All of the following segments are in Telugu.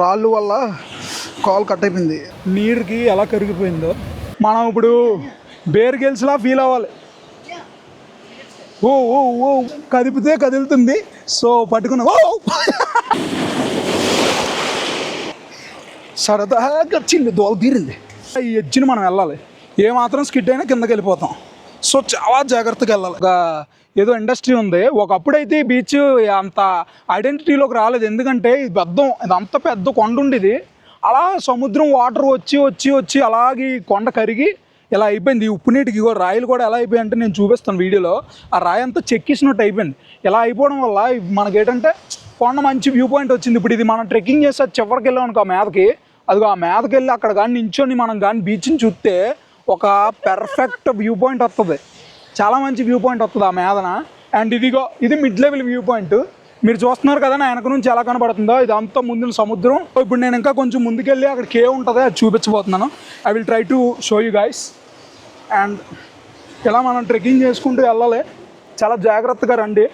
రాళ్ళు వల్ల కాల్ కట్ అయిపోయింది. నీరుకి ఎలా కరిగిపోయిందో మనం ఇప్పుడు బేర్ గెల్స్లా ఫీల్ అవ్వాలి. ఓ ఓ ఓ కదిపితే కదులుతుంది. సో పట్టుకున్న ఓ సరదాగా చిల్లు దోల తీరింది. ఈ ఎడ్జిని మనం వెళ్ళాలి. ఏమాత్రం స్కిడ్ అయినా కిందకి వెళ్ళిపోతాం. సో చాలా జాగ్రత్తగా వెళ్ళాలి. ఏదో ఇండస్ట్రీ ఉంది. ఒకప్పుడైతే ఈ బీచ్ అంత ఐడెంటిటీలోకి రాలేదు. ఎందుకంటే ఇదంత పెద్ద కొండ ఉండేది. అలా సముద్రం వాటర్ వచ్చి వచ్చి వచ్చి అలాగే కొండ కరిగి ఇలా అయిపోయింది. ఈ ఉప్పు నీటికి రాయిలు కూడా ఎలా అయిపోయాయి అంటే నేను చూపిస్తాను వీడియోలో. ఆ రాయి అంతా చెక్కిసినట్టు అయిపోయింది. ఇలా అయిపోవడం వల్ల మనకేంటంటే కొండ మంచి వ్యూ పాయింట్ వచ్చింది. ఇప్పుడు ఇది మనం ట్రెక్కింగ్ చేస్తే చివరికి వెళ్ళాం అనుకో ఆ మీదకి, అదిగో ఆ మీదకి వెళ్ళి అక్కడ కానీ నించొని మనం కానీ బీచ్ని చూస్తే ఒక పెర్ఫెక్ట్ వ్యూ పాయింట్ వస్తుంది. చాలా మంచి వ్యూ పాయింట్ వస్తుంది ఆ మీదన. అండ్ ఇది మిడ్ లెవెల్ వ్యూ పాయింట్. మీరు చూస్తున్నారు కదా నా వెనక నుంచి ఎలా కనబడుతుందో. ఇదంతా ముందున సముద్రం. ఇప్పుడు నేను ఇంకా కొంచెం ముందుకెళ్ళి అక్కడ కేవ్ ఉంటుంది, అది చూపించబోతున్నాను. I will try to show you guys. And ఇలా మనం ట్రెక్కింగ్ చేసుకుంటూ వెళ్ళాలి. చాలా జాగ్రత్తగా రండి.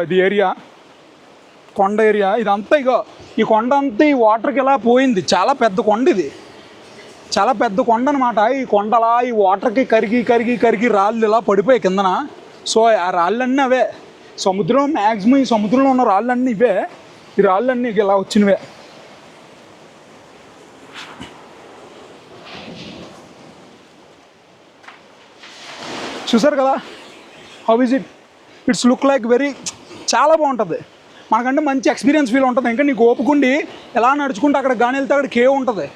ఇది ఏరియా కొండ ఏరియా. ఇదంతా ఈ కొండ అంతా ఈ వాటర్కి ఇలా పోయింది. చాలా పెద్ద కొండ ఇది. చాలా పెద్ద కొండ అనమాట. ఈ కొండలా ఈ వాటర్కి కరిగి కరిగి కరిగి రాళ్ళు ఇలా పడిపోయాయి కిందన. సో ఆ రాళ్ళన్నీ అవే సముద్రం. మ్యాక్సిమం ఈ సముద్రంలో ఉన్న రాళ్ళన్నీ ఇవే. ఈ రాళ్ళన్నీ ఇలా వచ్చినవే. చూసారు కదా how is it. It's look like చాలా బాగుంటుంది. మనకంటే మంచి ఎక్స్పీరియన్స్ ఫీల్ ఉంటుంది. ఇంకా నీకు ఓపుకుండి ఎలా నడుచుకుంటే అక్కడ గాని వెళ్తే అక్కడ కేవ్ ఉంటుంది.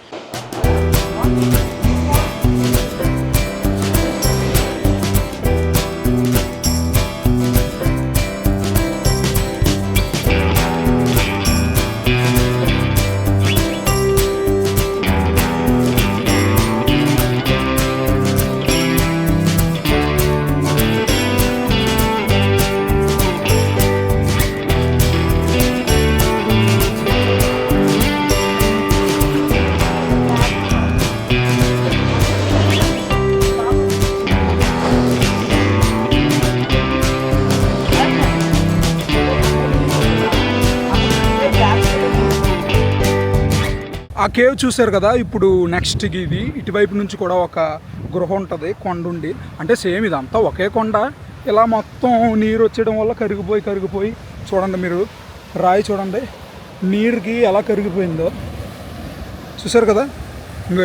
ఆ కేవ్ చూసారు కదా. ఇప్పుడు నెక్స్ట్ ఇటువైపు నుంచి కూడా ఒక గృహ ఉంటుంది. కొండ ఉండి అంటే సేమ్ ఇదంతా ఒకే కొండ. ఇలా మొత్తం నీరు వచ్చేయడం వల్ల కరిగిపోయి చూడండి మీరు రాయి చూడండి నీరుకి ఎలా కరిగిపోయిందో. చూసారు కదా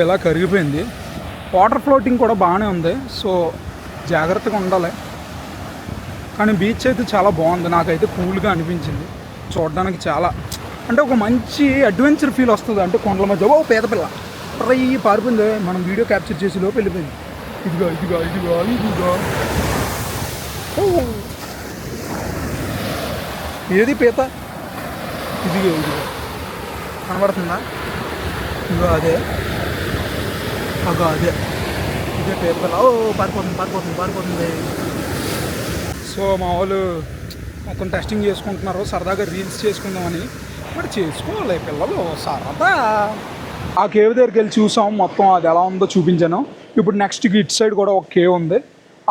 ఎలా కరిగిపోయింది. వాటర్ ఫ్లోటింగ్ కూడా బాగానే ఉంది. సో జాగ్రత్తగా ఉండాలి. కానీ బీచ్ అయితే చాలా బాగుంది. నాకైతే కూల్గా అనిపించింది. చూడడానికి చాలా అంటే ఒక మంచి అడ్వెంచర్ ఫీల్ వస్తుంది. అంటే కొండల మధ్య పేద పిల్ల పారిపోయింది. మనం వీడియో క్యాప్చర్ చేసి లోపు వెళ్ళిపోయింది. ఇదిగో ఏది పీత. ఇదిగో కనబడుతుందా. అదే ఇదే పీత పిల్ల. పారిపోతుంది. సో మా వాళ్ళు మొత్తం టెస్టింగ్ చేసుకుంటున్నారు. సరదాగా రీల్స్ చేసుకుందామని. మరి చేసుకోవాలి పిల్లలు సరదా. ఆ కేవ్ దగ్గరికి వెళ్ళి చూసాం. మొత్తం అది ఎలా ఉందో చూపించాను. ఇప్పుడు నెక్స్ట్ ఇటు సైడ్ కూడా ఒక కేవ్ ఉంది.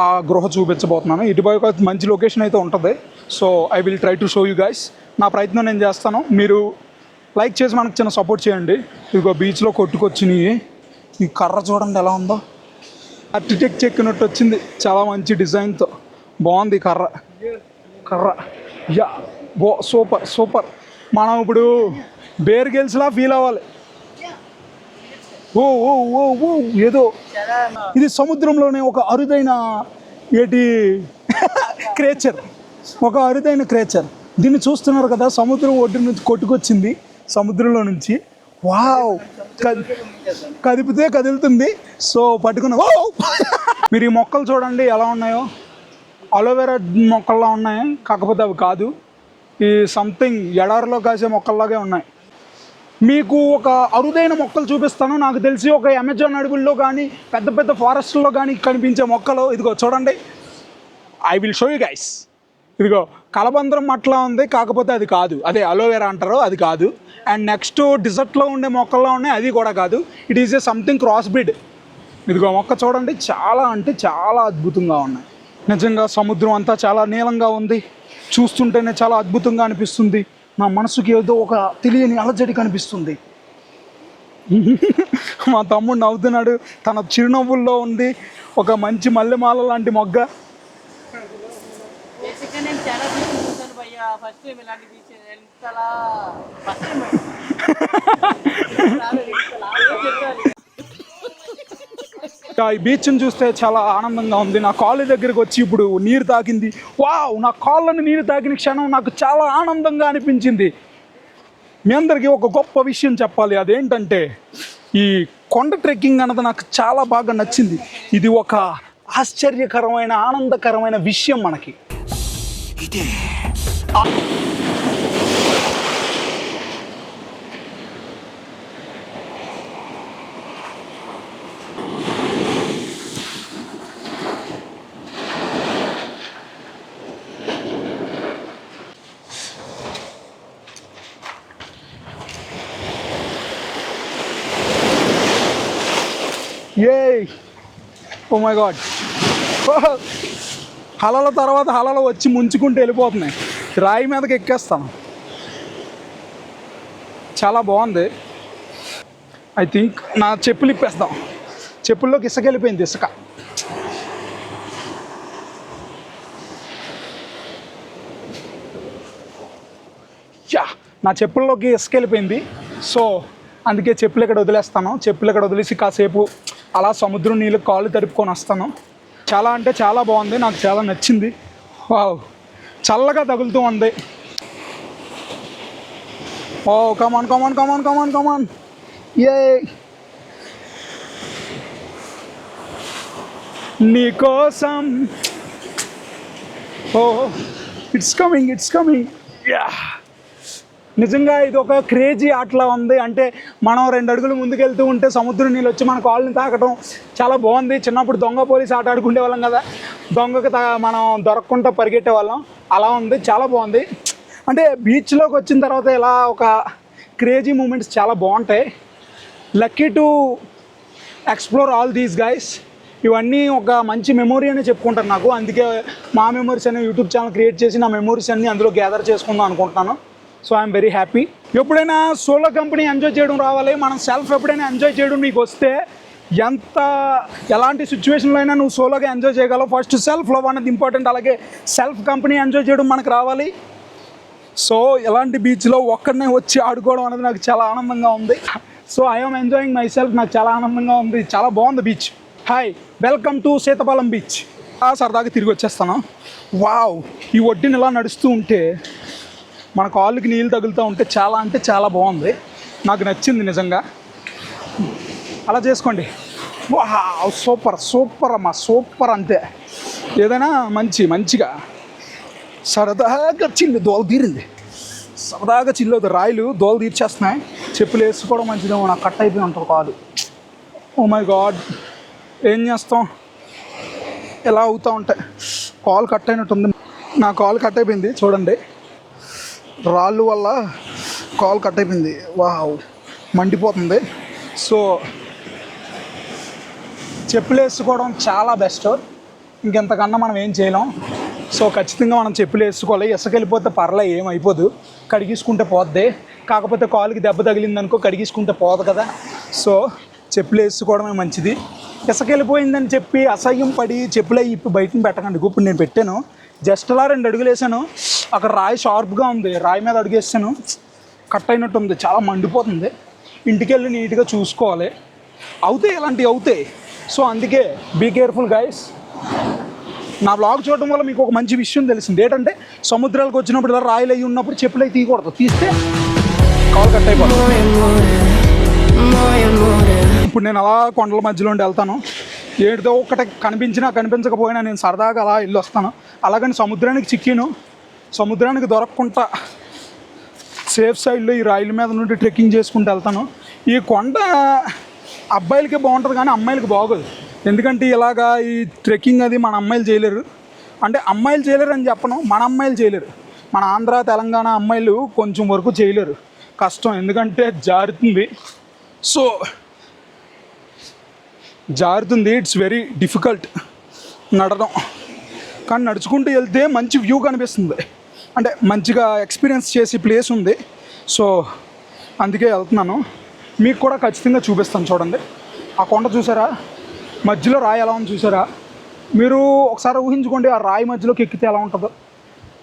ఆ గృహ చూపించబోతున్నాను. ఇటువైపు మంచి లొకేషన్ అయితే ఉంటుంది. So I will try to show you guys. నా ప్రయత్నం నేను చేస్తాను. మీరు లైక్ చేసి మనకు చిన్న సపోర్ట్ చేయండి. ఇదిగో బీచ్లో కొట్టుకొచ్చినాయి. ఈ కర్ర చూడండి ఎలా ఉందో. ఆర్కిటెక్ట్ చెక్కినట్టు వచ్చింది. చాలా మంచి డిజైన్తో బాగుంది కర్ర. సూపర్. మనం ఇప్పుడు బేర్ గెల్స్లా ఫీల్ అవ్వాలి. ఓ ఓ ఓ ఓ ఏదో ఇది సముద్రంలోనే ఒక అరుదైన క్రియేచర్. దీన్ని చూస్తున్నారు కదా. సముద్రం ఒడ్డు నుంచి కొట్టుకొచ్చింది. సముద్రంలో నుంచి వావ్ కదిపితే కదులుతుంది. సో పట్టుకున్న మీరు ఈ మొక్కలు చూడండి ఎలా ఉన్నాయో. అలోవెరా మొక్కల్లా ఉన్నాయి. కాకపోతే అవి కాదు. ఈ సంథింగ్ ఎడారిలో కాసే మొక్కల్లాగే ఉన్నాయి. మీకు ఒక అరుదైన మొక్కలు చూపిస్తాను. నాకు తెలిసి ఒక అమెజాన్ అడవుల్లో కానీ పెద్ద పెద్ద ఫారెస్ట్లో కానీ కనిపించే మొక్కలు ఇదిగో చూడండి. I will show you guys. ఇదిగో కలబందరం అట్లా ఉంది. కాకపోతే అది కాదు. అదే అలోవెరా అంటారు, అది కాదు. అండ్ నెక్స్ట్ డిజర్ట్లో ఉండే మొక్కల్లో ఉన్నాయి, అది కూడా కాదు. It is a something cross breed. ఇదిగో మొక్క చూడండి. చాలా అంటే చాలా అద్భుతంగా ఉన్నాయి. నిజంగా సముద్రం అంతా చాలా నీలంగా ఉంది. చూస్తుంటేనే చాలా అద్భుతంగా అనిపిస్తుంది. నా మనసుకి ఏదో ఒక తెలియని అలజడి కనిపిస్తుంది. మా తమ్ముడు నవ్వుతున్నాడు, తన చిరునవ్వుల్లో ఉంది ఒక మంచి మల్లెమాల లాంటి మొగ్గ. ఈ బీచ్ని చూస్తే చాలా ఆనందంగా ఉంది. నా కాళ్ళ దగ్గరికి వచ్చి ఇప్పుడు నీరు తాకింది. వావ్, నా కాళ్ళని నీరు తాకిన క్షణం నాకు చాలా ఆనందంగా అనిపించింది. మీ అందరికీ ఒక గొప్ప విషయం చెప్పాలి. అదేంటంటే ఈ కొండ ట్రెక్కింగ్ అన్నది నాకు చాలా బాగా నచ్చింది. ఇది ఒక ఆశ్చర్యకరమైన ఆనందకరమైన విషయం మనకి. ఇదే ఓ మై గాడ్, హలల తర్వాత హలలు వచ్చి ముంచుకుంటూ వెళ్ళిపోతున్నాయి. రాయి మీదకి ఎక్కేస్తాను. చాలా బాగుంది. ఐ థింక్ నా చెప్పులు ఇప్పేస్తాం. చెప్పుల్లోకి ఇసుక వెళ్ళిపోయింది. ఇసుక నా చెప్పుల్లోకి ఇసుక వెళ్ళిపోయింది. సో అందుకే చెప్పులు ఇక్కడ వదిలేస్తాను. చెప్పులు ఇక్కడ వదిలేసి కాసేపు అలా సముద్రం నీళ్ళు కాళ్ళు తడుపుకొని వస్తాను. చాలా అంటే చాలా బాగుంది, నాకు చాలా నచ్చింది. వావ్, చల్లగా తగులుతూ ఉంది. ఓ కమాన్ కమాన్ కమాన్ కమాన్ కమాన్. ఏ నీకోసం, oh it's coming, it's coming. Yeah, నిజంగా ఇది ఒక క్రేజీ ఆటలా ఉంది. అంటే మనం 2 అడుగులు ముందుకెళ్తూ ఉంటే సముద్రం నీళ్ళు వచ్చి మన కాళ్ళని తాకడం చాలా బాగుంది. చిన్నప్పుడు దొంగ పోలీస్ ఆట ఆడుకునే వాళ్ళం కదా, దొంగకి మనం దొరకకుండా పరిగెట్టే వాళ్ళం. అలా ఉంది, చాలా బాగుంది. అంటే బీచ్లోకి వచ్చిన తర్వాత ఇలా ఒక క్రేజీ మూమెంట్స్ చాలా బాగుంటాయి. Lucky to explore all these guys. ఇవన్నీ ఒక మంచి మెమొరీ అని చెప్పుకుంటాను నాకు. అందుకే మా మెమొరీస్ అనే యూట్యూబ్ ఛానల్ క్రియేట్ చేసి నా మెమొరీస్ అన్నీ అందులో గ్యాదర్ చేసుకుందాం అనుకుంటున్నాను. So I'm very happy. ఎప్పుడైనా సోలో కంపెనీ ఎంజాయ్ చేయడం రావాలి. మనం సెల్ఫ్ ఎప్పుడైనా ఎంజాయ్ చేయడం నీకు వస్తే ఎలాంటి సిచ్యువేషన్లో అయినా నువ్వు సోలోగా ఎంజాయ్ చేయగలవు. ఫస్ట్ సెల్ఫ్ లవ్ అనేది ఇంపార్టెంట్. అలాగే సెల్ఫ్ కంపెనీ ఎంజాయ్ చేయడం మనకు రావాలి. సో ఎలాంటి బీచ్లో ఒక్కడనే వచ్చి ఆడుకోవడం అనేది నాకు చాలా ఆనందంగా ఉంది. So I'm enjoying myself. నాకు చాలా ఆనందంగా ఉంది. చాలా బాగుంది beach. Hi, welcome to Seethapalem beach. సరదాగా తిరిగి వచ్చేస్తాను. వావ్, ఈ ఒడ్డుని ఇలా నడుస్తూ ఉంటే మన కాళ్ళకి నీళ్ళు తగులుతూ ఉంటే చాలా అంటే చాలా బాగుంది. నాకు నచ్చింది నిజంగా. అలా చేసుకోండి. వావ్, సూపర్ సూపర్ అమ్మా, సూపర్. అంతే, ఏదైనా మంచిగా సరదాగా చిల్లు దోల తీరింది. సరదాగా చిల్లు రాయిలు దోల తీర్చేస్తున్నాయి. చెప్పులు వేసుకోవడం మంచిదేమో, నాకు కట్ అయిపోయి ఉంటుంది కాలు. ఓ మై గాడ్, ఏం చేస్తాం, ఎలా అవుతూ ఉంటాయి. కాలు కట్ అయినట్టుంది. నా కాలు కట్ అయిపోయింది చూడండి, రాళ్ళు వల్ల కాలు కట్ అయిపోయింది. వావ్, మండిపోతుంది. సో చెప్పులు వేసుకోవడం చాలా బెస్ట్. ఇంకెంతకన్నా మనం ఏం చేయలేం. సో ఖచ్చితంగా మనం చెప్పులు వేసుకోవాలి. ఇసుకెళ్ళిపోతే పర్లే, ఏమైపోదు, కడిగేసుకుంటే పోద్ది. కాకపోతే కాలుకి దెబ్బ తగిలిందనుకో కడిగేసుకుంటే పోదు కదా. సో చెప్పులు వేసుకోవడమే మంచిది. ఇసుకెళ్ళిపోయిందని చెప్పి అసహ్యం పడి చెప్పులే ఇప్పి బయటని పెట్టకండి. ఇప్పుడు నేను పెట్టాను, జస్ట్ అలా 2 అడుగులు వేసాను. అక్కడ రాయి షార్ప్గా ఉంది, రాయి మీద అడుగేసాను, కట్ అయినట్టు ఉంది, చాలా మండిపోతుంది. ఇంటికి వెళ్ళి నీట్గా చూసుకోవాలి. అవుతాయి, ఇలాంటివి అవుతాయి. సో అందుకే బీ కేర్ఫుల్ గైస్. నా బ్లాగ్ చూడడం వల్ల మీకు ఒక మంచి విషయం తెలిసింది. ఏంటంటే సముద్రాలకు వచ్చినప్పుడు ఇలా రాయిలు అయ్యి ఉన్నప్పుడు చెప్పులు అవి తీయకూడదు. తీస్తే కాలు కట్ అయిపోతుంది. ఇప్పుడు నేను అలా కొండల మధ్యలో వెళ్తాను. ఏదో ఒకటి కనిపించినా కనిపించకపోయినా నేను సరదాగా అలా వెళ్ళి వస్తాను. అలాగని సముద్రానికి చిక్కిను, సముద్రానికి దొరకకుండా సేఫ్ సైడ్లో ఈ రాయిల మీద నుండి ట్రెక్కింగ్ చేసుకుంటూ వెళ్తాను. ఈ కొండ అబ్బాయిలకే బాగుంటుంది కానీ అమ్మాయిలకి బాగోదు. ఎందుకంటే ఇలాగా ఈ ట్రెక్కింగ్ అది మన అమ్మాయిలు చేయలేరు. అంటే అమ్మాయిలు చేయలేరు అని చెప్పను, మన అమ్మాయిలు చేయలేరు. మన ఆంధ్ర తెలంగాణ అమ్మాయిలు కొంచెం వరకు చేయలేరు, కష్టం. ఎందుకంటే జారుతుంది. సో జారుతుంది, ఇట్స్ వెరీ డిఫికల్ట్ నడడం. కానీ నడుచుకుంటూ వెళ్తే మంచి వ్యూ కనిపిస్తుంది. అంటే మంచిగా ఎక్స్పీరియన్స్ చేసి ప్లేస్ ఉంది. సో అందుకే వెళ్తున్నాను. మీకు కూడా ఖచ్చితంగా చూపిస్తాను. చూడండి, ఆ కొండ చూసారా, మధ్యలో రాయి ఎలా ఉంది చూసారా? మీరు ఒకసారి ఊహించుకోండి, ఆ రాయి మధ్యలోకి ఎక్కితే ఎలా ఉంటుందో.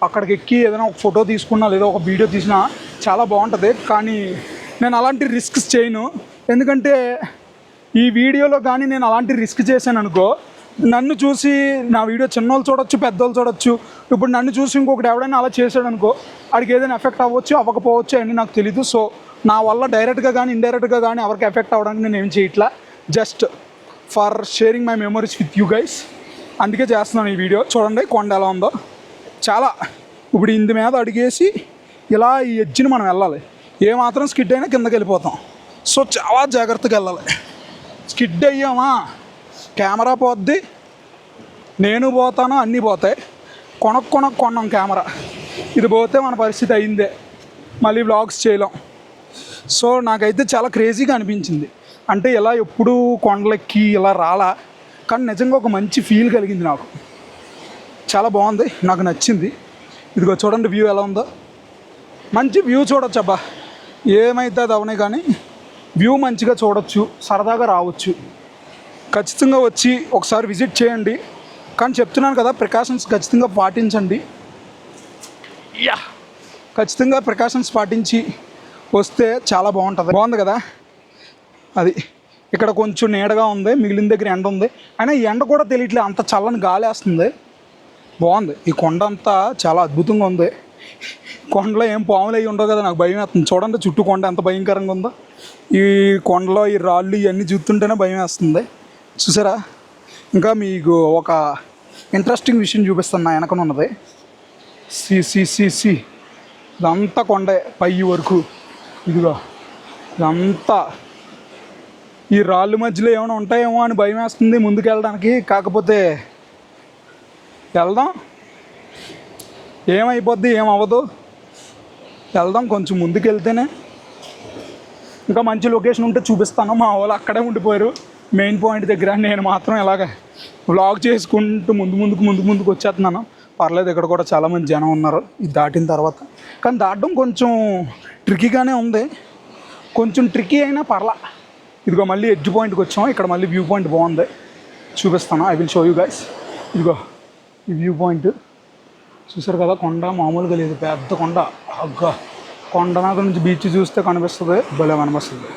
అక్కడికి ఎక్కి ఏదైనా ఒక ఫోటో తీసుకున్నా లేదా ఒక వీడియో తీసినా చాలా బాగుంటుంది. కానీ నేను అలాంటి రిస్క్స్ చేయను. ఎందుకంటే ఈ వీడియోలో కానీ నేను అలాంటి రిస్క్ చేశాను అనుకో, నన్ను చూసి నా వీడియో చిన్నోళ్ళు చూడొచ్చు, పెద్దోళ్ళు చూడొచ్చు. ఇప్పుడు నన్ను చూసి ఇంకొకటి ఎవడైనా అలా చేశాడు అనుకో, వాడికి ఏదైనా ఎఫెక్ట్ అవ్వచ్చు, అవ్వకపోవచ్చు అని నాకు తెలీదు. సో నా వల్ల డైరెక్ట్గా కానీ ఇండైరెక్ట్గా కానీ ఎవరికి ఎఫెక్ట్ అవ్వడానికి నేను ఏం చేయట్లా. Just for sharing my memories with you guys. అందుకే చేస్తున్నాను ఈ వీడియో. చూడండి కొండ ఎలా ఉందో. చాలా ఇప్పుడు ఇంది మీద అడిగేసి ఇలా ఈ ఎడ్జ్ని మనం వెళ్ళాలి. ఏమాత్రం స్కిడ్ అయినా కిందకి వెళ్ళిపోతాం. సో చాలా జాగ్రత్తగా వెళ్ళాలి. స్కిడ్ అయ్యామా కెమెరా పోద్ది, నేను పోతాను, అన్నీ పోతాయి. కొన్నాం కెమెరా. ఇది పోతే మన పరిస్థితి అయిందే, మళ్ళీ వ్లాగ్స్ చేయలేం. సో నాకైతే చాలా క్రేజీగా అనిపించింది. అంటే ఇలా ఎప్పుడూ కొండలెక్కి ఇలా రాలా, కానీ నిజంగా ఒక మంచి ఫీల్ కలిగింది నాకు. చాలా బాగుంది, నాకు నచ్చింది. ఇదిగో చూడండి వ్యూ ఎలా ఉందో. మంచి వ్యూ చూడొచ్చు. అబ్బా ఏమైతే అది అవనే, కానీ వ్యూ మంచిగా చూడొచ్చు, సరదాగా రావచ్చు. ఖచ్చితంగా వచ్చి ఒకసారి విజిట్ చేయండి. కానీ చెప్తున్నాను కదా, ప్రికాషన్స్ ఖచ్చితంగా పాటించండి. ఖచ్చితంగా ప్రికాషన్స్ పాటించి వస్తే చాలా బాగుంటుంది. బాగుంది కదా అది. ఇక్కడ కొంచెం నీడగా ఉంది, మిగిలిన దగ్గర ఎండ ఉంది. అయినా ఈ ఎండ కూడా తెలియట్లేదు, అంత చల్లని గాలి వేస్తుంది. బాగుంది. ఈ కొండ అంతా చాలా అద్భుతంగా ఉంది. కొండలో ఏం పాములు అవి ఉండవు కదా, నాకు భయం వేస్తుంది. చూడండి చుట్టూ కొండ ఎంత భయంకరంగా ఉందో. ఈ కొండలో ఈ రాళ్ళు ఇవన్నీ చూస్తుంటేనే భయం వేస్తుంది. చూసారా? ఇంకా మీకు ఒక ఇంట్రెస్టింగ్ విషయం చూపిస్తాను. నా వెనకన ఉన్నది సి ఇదంతా కొండే పై వరకు. ఇదిగో ఇదంతా ఈ రాళ్ళు మధ్యలో ఏమైనా ఉంటాయేమో అని భయం వేస్తుంది ముందుకు వెళ్ళడానికి. కాకపోతే వెళ్దాం, ఏమైపోద్ది ఏమవ్వదు, వెళ్దాం. కొంచెం ముందుకు వెళ్తేనే ఇంకా మంచి లొకేషన్ ఉంటే చూపిస్తాను. మా వాళ్ళు అక్కడే ఉండిపోయారు మెయిన్ పాయింట్ దగ్గర. నేను మాత్రం ఇలాగ వ్లాగ్ చేసుకుంటూ ముందుకు వచ్చేస్తున్నాను. పర్లేదు, ఇక్కడ కూడా చాలామంది జనం ఉన్నారు ఇది దాటిన తర్వాత. కానీ దాటడం కొంచెం ట్రిక్కీగానే ఉంది. కొంచెం ట్రిక్కీ అయినా పర్లా. ఇదిగో మళ్ళీ ఎడ్జ్ పాయింట్కి వచ్చాం. ఇక్కడ మళ్ళీ వ్యూ పాయింట్ బాగుంది, చూపిస్తాను. I will show you guys. ఇదిగో ఈ వ్యూ పాయింట్ చూసారు కదా. కొండ మామూలుగా లేదు, పెద్ద కొండ. అగ్గా కొండ నాక నుంచి బీచ్ చూస్తే కనిపిస్తుంది, భలే కనిపిస్తుంది.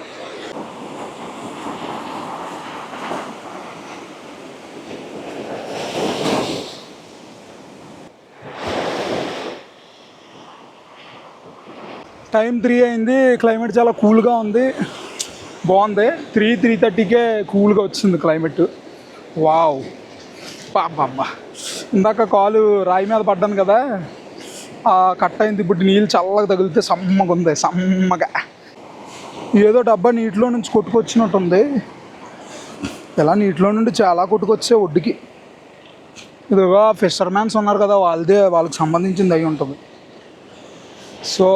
టైం 3 అయింది. క్లైమేట్ చాలా కూల్గా ఉంది, బాగుంది. 3:30కే కూల్గా వచ్చింది క్లైమేట్. వావ్ బాబా. ఇందాక కాలు రాయి మీద పడ్డాను కదా, కట్ అయింది. ఇప్పుడు నీళ్ళు చల్లగా తగిలితే సమ్మగా ఉంది, సమ్మగా. ఏదో డబ్బా నీటిలో నుంచి కొట్టుకొచ్చినట్టుంది. ఇలా నీటిలో నుండి చాలా కొట్టుకొచ్చే ఒడ్డుకి. ఇదిగో ఫిషర్మ్యాన్స్ ఉన్నారు కదా, వాళ్ళకి సంబంధించింది అయి ఉంటుంది. సో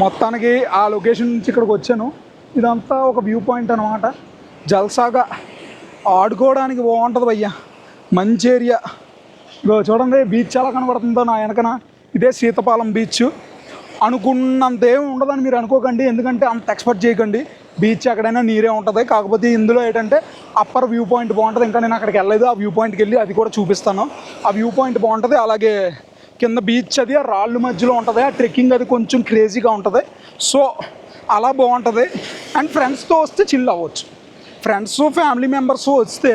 మొత్తానికి ఆ లొకేషన్ నుంచి ఇక్కడికి వచ్చాను. ఇదంతా ఒక వ్యూ పాయింట్ అనమాట. జల్సాగా ఆడుకోవడానికి బాగుంటుంది భయ్యా, మంచి ఏరియా. ఇగో చూడండి బీచ్ ఎలా కనబడుతుందో నా వెనకన. ఇదే సీతపాలెం బీచ్. అనుకున్నంత ఏమి ఉండదని మీరు అనుకోకండి, ఎందుకంటే అంత ఎక్స్పెక్ట్ చేయకండి. బీచ్ ఎక్కడైనా నీరే ఉంటుంది. కాకపోతే ఇందులో ఏంటంటే అప్పర్ వ్యూ పాయింట్ బాగుంటుంది. ఇంకా నేను అక్కడికి వెళ్ళలేదు, ఆ వ్యూ పాయింట్కి వెళ్ళి అది కూడా చూపిస్తాను. ఆ వ్యూ పాయింట్ బాగుంటుంది. అలాగే కింద బీచ్ అది ఆ రాళ్ళు మధ్యలో ఉంటుంది. ఆ ట్రెక్కింగ్ అది కొంచెం క్రేజీగా ఉంటుంది. సో అలా బాగుంటుంది. అండ్ ఫ్రెండ్స్తో వస్తే చిల్ అవ్వచ్చు. ఫ్రెండ్స్ ఫ్యామిలీ మెంబర్స్ వస్తే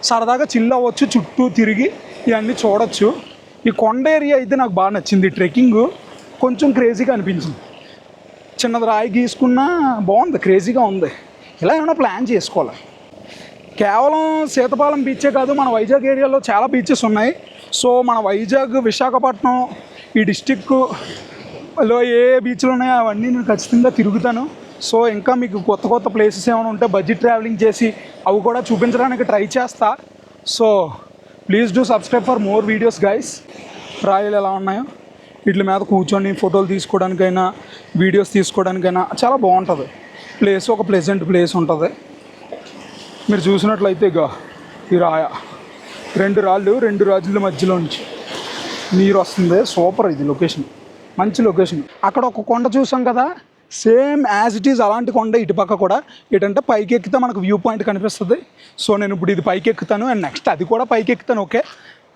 సరదాగా చిల్ అవ్వచ్చు, చుట్టూ తిరిగి ఇవన్నీ చూడొచ్చు. ఈ కొండ ఏరియా అయితే నాకు బాగా నచ్చింది. ట్రెక్కింగ్ కొంచెం క్రేజీగా అనిపించింది. చిన్నది రాయి గీసుకున్నా బాగుంది, క్రేజీగా ఉంది. ఇలా ఏమైనా ప్లాన్ చేసుకోవాలి. కేవలం సీతపాలెం బీచే కాదు, మన వైజాగ్ ఏరియాలో చాలా బీచెస్ ఉన్నాయి. సో మన వైజాగ్, విశాఖపట్నం ఈ డిస్టిక్లో ఏ బీచ్లు ఉన్నాయో అవన్నీ నేను ఖచ్చితంగా తిరుగుతాను. సో ఇంకా మీకు కొత్త ప్లేసెస్ ఏమైనా ఉంటే బడ్జెట్ ట్రావెలింగ్ చేసి అవి కూడా చూపించడానికి ట్రై చేస్తా. So please do subscribe for more videos guys. రాయలు ఎలా ఉన్నాయో వీటి మీద కూర్చొని ఫోటోలు తీసుకోవడానికైనా వీడియోస్ తీసుకోవడానికైనా చాలా బాగుంటుంది. ప్లేస్ ఒక ప్లెజెంట్ ప్లేస్ ఉంటుంది. మీరు చూసినట్లయితే ఇక ఈ రాయ 2 రాళ్ళు, 2 రాజుల మధ్యలో నుంచి నీరు వస్తుంది, సూపర్ ఇది లొకేషన్, మంచి లొకేషన్. అక్కడ ఒక కొండ చూసాం కదా, సేమ్ యాజ్ ఇట్ ఈజ్ అలాంటి కొండ ఇటుపక్క కూడా. ఏంటంటే పైకి ఎక్కితే మనకు వ్యూ పాయింట్ కనిపిస్తుంది. సో నేను ఇప్పుడు ఇది పైకి ఎక్కుతాను, అండ్ నెక్స్ట్ అది కూడా పైకి ఎక్కుతాను. ఓకే,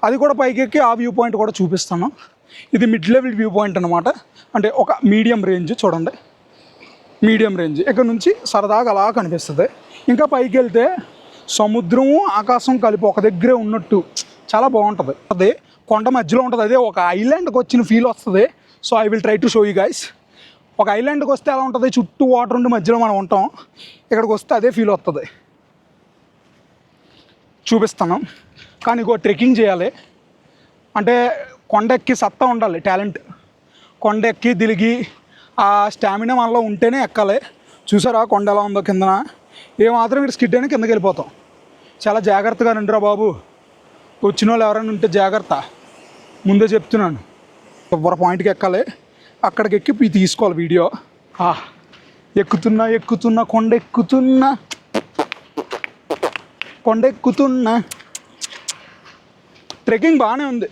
అది కూడా పైకి ఎక్కి ఆ వ్యూ పాయింట్ కూడా చూపిస్తాను. ఇది మిడ్ లెవెల్ వ్యూ పాయింట్ అనమాట, అంటే ఒక మీడియం రేంజ్. చూడండి, మీడియం రేంజ్. ఇక్కడ నుంచి సరదాగా అలా కనిపిస్తుంది. ఇంకా పైకి వెళ్తే సముద్రము ఆకాశం కలిపి ఒక దగ్గరే ఉన్నట్టు చాలా బాగుంటుంది. అదే కొండ మధ్యలో ఉంటుంది, అదే ఒక ఐలాండ్కి వచ్చిన ఫీల్ వస్తుంది. So I will try to show you guys. ఒక ఐలాండ్కి వస్తే ఎలా ఉంటుంది, చుట్టూ వాటర్ ఉండి మధ్యలో మనం ఉంటాం. ఇక్కడికి వస్తే అదే ఫీల్ వస్తుంది, చూపిస్తాను. కానీ ఇంకో ట్రెక్కింగ్ చేయాలి, అంటే కొండ ఎక్కి సత్తా ఉండాలి, టాలెంట్. కొండ ఎక్కి దిలిగి ఆ స్టామినా మనలో ఉంటేనే ఎక్కాలి. చూసారా కొండ ఎలా ఉందో కిందన. ఏమాత్రం ఇక్కడ స్కిడ్ అయినా కిందకి వెళ్ళిపోతాం. చాలా జాగ్రత్తగా రండిరా బాబు, వచ్చిన వాళ్ళు ఎవరైనా ఉంటే జాగ్రత్త, ముందే చెప్తున్నాను. ఎవరి పాయింట్కి ఎక్కాలి, అక్కడికి ఎక్కి తీసుకోవాలి వీడియో. ఎక్కుతున్నా కొండ ఎక్కుతున్నా. ట్రెక్కింగ్ బాగానే ఉంది,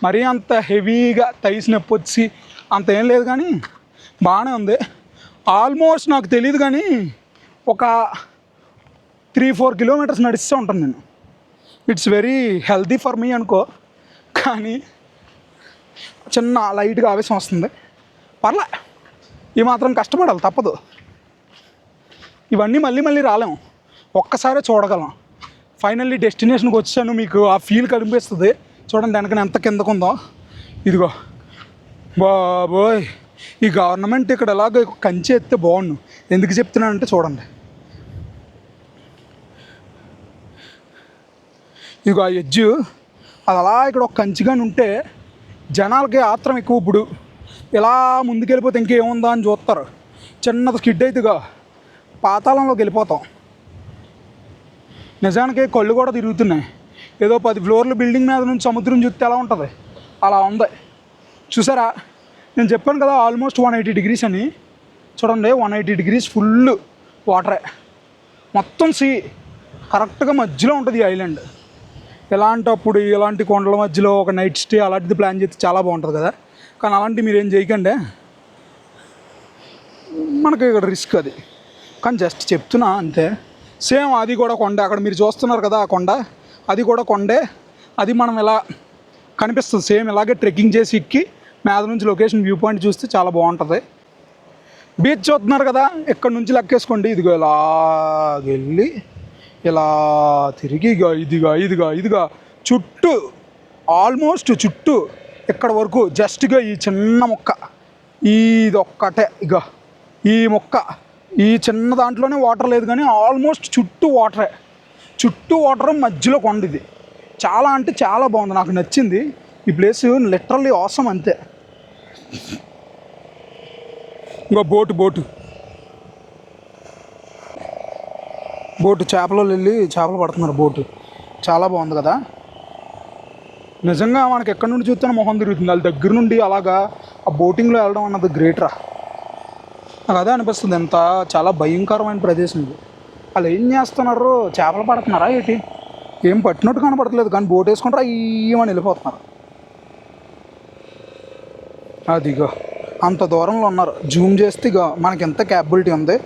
మరీ అంత హెవీగా తైసి నొప్పి వచ్చి అంత ఏం లేదు, కానీ బాగానే ఉంది. ఆల్మోస్ట్ నాకు తెలియదు కానీ ఒక 3-4 కిలోమీటర్స్ నడిస్తూ ఉంటాను నేను. It's very healthy for me అనుకో, కానీ చిన్న లైట్గా ఆవేశం వస్తుంది. పర్లే, ఈ మాత్రం కష్టపడాలి, తప్పదు. ఇవన్నీ మళ్ళీ రాలేము, ఒక్కసారే చూడగలం. ఫైనల్లీ డెస్టినేషన్కి వచ్చాను, మీకు ఆ ఫీల్ కనిపిస్తుంది. చూడండి వెనకనే ఎంత కిందకుందో. ఇదిగో బాబోయ్, ఈ గవర్నమెంట్ ఇక్కడ ఎలాగ కంచె ఎత్తే బాగుండు. ఎందుకు చెప్తున్నానంటే చూడండి, ఇదిగో ఆ ఎడ్జు, అది అలా ఇక్కడ ఒక కంచిగాని ఉంటే జనాలకి ఆత్రం ఎక్కువ. ఇప్పుడు ఇలా ముందుకెళ్ళిపోతే ఇంకేముందా అని చూస్తారు. చిన్నది స్కిడ్ అవుతుందిగా పాతాళంలోకి వెళ్ళిపోతాం. నిజానికి కళ్ళు కూడా తిరుగుతున్నాయి. ఏదో 10 ఫ్లోర్ల బిల్డింగ్ మీద నుంచి సముద్రం చూస్తే ఎలా ఉంటుంది అలా ఉంది. చూసారా, నేను చెప్పాను కదా ఆల్మోస్ట్ 180 డిగ్రీస్ అని. చూడండి 180 డిగ్రీస్ ఫుల్ వాటరే, మొత్తం సీ కరెక్ట్గా మధ్యలో ఉంటుంది ఈ ఐలాండ్. ఇలాంటప్పుడు ఇలాంటి కొండల మధ్యలో ఒక నైట్ స్టే అలాంటిది ప్లాన్ చేస్తే చాలా బాగుంటుంది కదా. కానీ అలాంటివి మీరు ఏం చేయకండి, మనకి ఇక్కడ రిస్క్ అది. కానీ జస్ట్ చెప్తున్నా అంతే. సేమ్ అది కూడా కొండ, అక్కడ మీరు చూస్తున్నారు కదా ఆ కొండ, అది కూడా కొండే. అది మనం ఇలా కనిపిస్తుంది సేమ్ ఇలాగే ట్రెక్కింగ్ చేసి ఎక్కి మీద నుంచి లొకేషన్ వ్యూ పాయింట్ చూస్తే చాలా బాగుంటుంది. బీచ్ చూస్తున్నారు కదా, ఇక్కడ నుంచి లెక్కేసుకోండి. ఇదిగో ఇలా వెళ్ళి ఇలా తిరిగి ఇదిగా చుట్టూ ఆల్మోస్ట్ చుట్టూ ఇక్కడ వరకు జస్ట్గా ఈ చిన్న మొక్క ఇది ఒక్కటే. ఈ మొక్క ఈ చిన్న దాంట్లోనే వాటర్ లేదు, కానీ ఆల్మోస్ట్ చుట్టూ వాటరే. చుట్టూ వాటర్ మధ్యలో కొండ. ఇది చాలా అంటే చాలా బాగుంది, నాకు నచ్చింది ఈ ప్లేస్. లిటరల్లీ ఆసమ్ అంతే. ఇంకో బోటు చేపలు వెళ్ళి చేపలు పడుతున్నారు. బోటు చాలా బాగుంది కదా. నిజంగా మనకి ఎక్కడి నుండి చూస్తేనే మొహం తిరుగుతుంది. వాళ్ళ దగ్గర నుండి అలాగా ఆ బోటింగ్లో వెళ్ళడం అన్నది గ్రేట్రా. నాకు అదే అనిపిస్తుంది, ఎంత చాలా భయంకరమైన ప్రదేశం ఇది. వాళ్ళు ఏం చేస్తున్నారు, చేపలు పడుతున్నారా ఏంటి, ఏం పట్టినట్టు కనపడట్లేదు, కానీ బోట్ వేసుకుంటారా ఏమని వెళ్ళిపోతున్నారు. అదిగో అంత దూరంలో ఉన్నారు. జూమ్ చేస్తే ఇక మనకి ఎంత క్యాపబిలిటీ ఉంది.